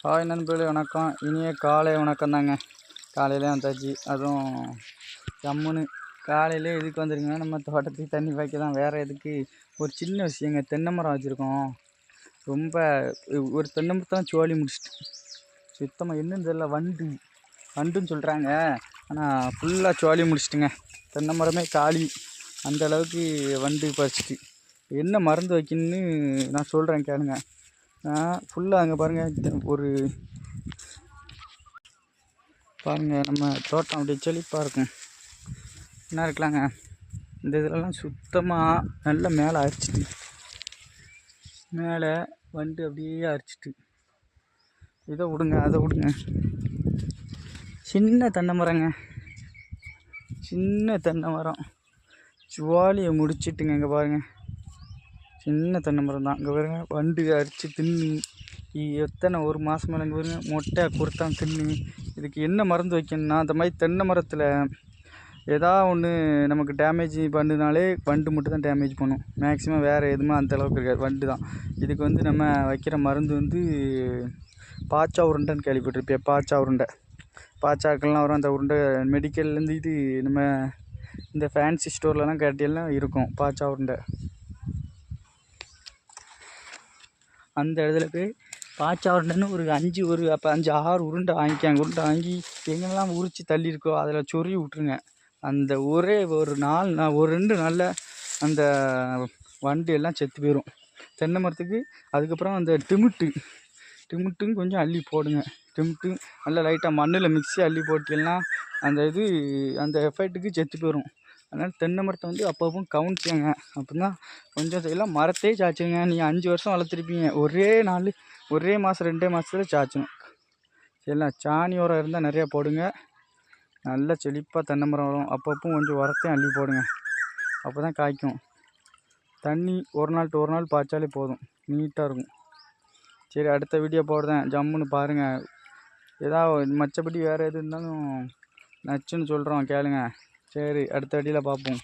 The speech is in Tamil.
ஹாய் நண்பர்களே, வணக்கம். இனிய காலை வணக்கம் தாங்க. காலையிலே வந்தாச்சு. அதுவும் ஜம்முன்னு காலையிலே எதுக்கு வந்துருங்க, நம்ம தோட்டத்துக்கு தண்ணி பாய்க்க தான். வேறு எதுக்கு? ஒரு சின்ன விஷயங்க, தென்னை மரம் வச்சுருக்கோம். ரொம்ப ஒரு தென்னை மரத்தான் சோழி முடிச்சிட்டு சுத்தமாக என்னன்னு தெரியல, வண்டுன்னு சொல்கிறாங்க. ஆனால் ஃபுல்லாக சோழி முடிச்சிட்டுங்க. தென்னை மரமே காலி, அந்த அளவுக்கு வண்டு பறிச்சிட்டு. என்ன மருந்து வைக்கணுன்னு நான் சொல்கிறேன் கேளுங்க. ஃபுல்லாக அங்கே பாருங்கள், பாருங்கள் நம்ம தோட்டம் அப்படியே செழிப்பாக இருக்கும். என்ன இருக்கலாங்க, இந்த இதிலலாம் சுத்தமாக நல்லா மேலே அரிச்சிட்டு, மேலே வண்டு அப்படியே அரிச்சிட்டு. இதை விடுங்க, அதை விடுங்க. சின்ன தென்னை மரங்க, சின்ன தென்னை மரம் ஜுவாலியை முடிச்சிட்டுங்க. இங்கே பாருங்கள், சின்ன தென்னை மரம் தான். இங்கே பாருங்க, வண்டு அரிச்சு தின்னு எத்தனை ஒரு மாதம் மேலே. இங்கே பாருங்க, மொட்டை குறுத்தான் தின்னு. இதுக்கு என்ன மருந்து வைக்கணும்னா, அந்த மாதிரி தென்னை மரத்தில் ஒன்று நமக்கு டேமேஜ் பண்ணுனாலே வண்டு மட்டும் தான் டேமேஜ் பண்ணும். மேக்ஸிமம் வேறு எதுவுமே அந்த அளவுக்கு இருக்காது, வண்டு தான். இதுக்கு நம்ம வைக்கிற மருந்து பாச்சா உருண்டைன்னு கேள்விப்பட்டிருப்பேன். பாச்சா உருண்டை, பாச்சாக்கள்லாம் வரும். அந்த உருண்டை மெடிக்கல்லேருந்து இது நம்ம இந்த ஃபேன்சி ஸ்டோர்லலாம் கேட்டியெல்லாம் இருக்கும் பாச்சா உருண்டை. அந்த இடத்துல போய் பாச்சா உருண்டைன்னு ஒரு 5-6 உருண்டை வாங்கிக்காங்க. உருண்டை வாங்கி எங்கெல்லாம் உரித்து தள்ளி இருக்கோ அதில் சொருவி விட்ருங்க. அந்த ஒரே ஒரு 2 நாளில் அந்த வண்டு எல்லாம் செத்து போயிடும் தென்னை மரத்துக்கு. அதுக்கப்புறம் அந்த டிமுட்டுன்னு கொஞ்சம் அள்ளி போடுங்க. டிமுட்டு நல்லா லைட்டாக மண்ணில் மிக்ஸி அள்ளி போட்டிங்கன்னா அந்த எஃபெக்ட்டுக்கு செத்து போயிடும். அதனால் தென்னை மரத்தை அப்பப்போ கவனிச்சுங்க. அப்படின்னா கொஞ்சம் எல்லாம் மரத்தையே சாய்ச்சிங்க. நீங்கள் 5 வருஷம் வளர்த்துருப்பீங்க, ஒரே மாதம் 2 மாதத்துல சாய்ச்சணும். சரிங்களா? சாணி உரம் இருந்தால் நிறையா போடுங்க, நல்லா செழிப்பாக தென்னை மரம் வரும். அப்பப்போ கொஞ்சம் உரத்தையும் அள்ளி போடுங்க, அப்போ தான் காய்க்கும். தண்ணி ஒரு நாள் பாய்ச்சாலே போதும், நீட்டாக இருக்கும். சரி, அடுத்த வீடியோ போடுறேன், ஜம்முன்னு பாருங்கள். மற்றபடி வேறு எது இருந்தாலும் நச்சுன்னு சொல்கிறோம் கேளுங்க. சரி, அடுத்த வீடியோவில் பார்ப்போம்.